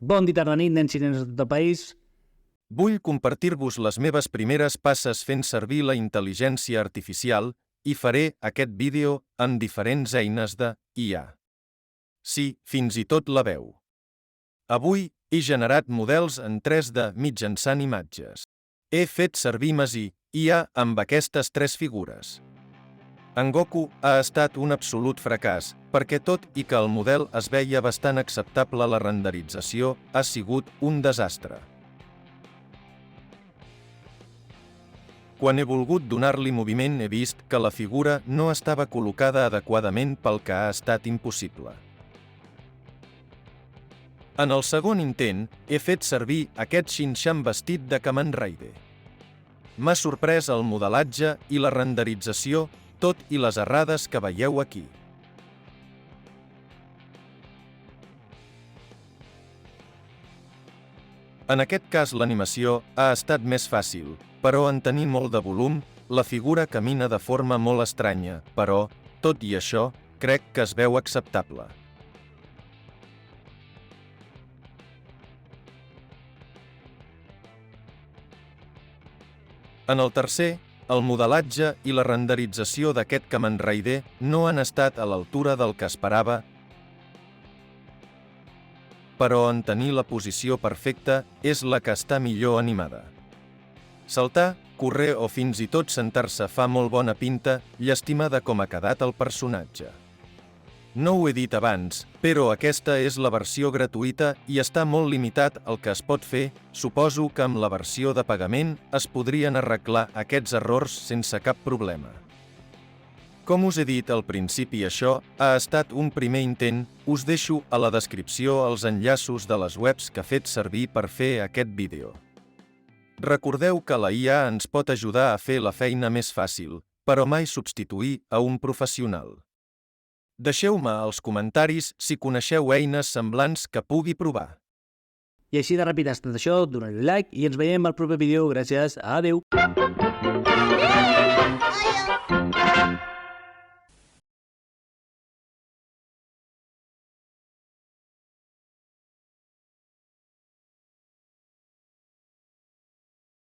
Bon dia, tarda, nit, nens i nenes de tot el país. Vull compartir-vos les meves primeres passes fent servir la intel·ligència artificial i faré aquest vídeo amb diferents eines de IA. Sí, fins i tot la veu. Avui he generat models en 3D mitjançant imatges. He fet servir Masi IA amb aquestes 3 figures. En Goku ha estat un absolut fracàs, perquè tot i que el model es veia bastant acceptable, la renderització ha sigut un desastre. Quan he volgut donar-li moviment he vist que la figura no estava col·locada adequadament, pel que ha estat impossible. En el segon intent, he fet servir aquest Shin-chan vestit de Kamen Rider. M'ha sorprès el modelatge i la renderització, tot i les errades que veieu aquí. En aquest cas l'animació ha estat més fàcil, però en tenir molt de volum, la figura camina de forma molt estranya, però, tot i això, crec que es veu acceptable. En el tercer, el modelatge i la renderització d'aquest Kamen Rider no han estat a l'altura del que esperava, però en tenir la posició perfecta és la que està millor animada. Saltar, correr o fins i tot sentar-se fa molt bona pinta, llàstima de com ha quedat el personatge. No ho he dit abans, però aquesta és la versió gratuïta i està molt limitat el que es pot fer. Suposo que amb la versió de pagament es podrien arreglar aquests errors sense cap problema. Com us he dit al principi, això ha estat un primer intent. Us deixo a la descripció els enllaços de les webs que he fet servir per fer aquest vídeo. Recordeu que la IA ens pot ajudar a fer la feina més fàcil, però mai substituir a un professional. Deixeu-me als comentaris si coneixeu eines semblants que pugui provar. I així de ràpid ha estat això, doneu-li like i ens veiem al proper vídeo. Gràcies, adeu!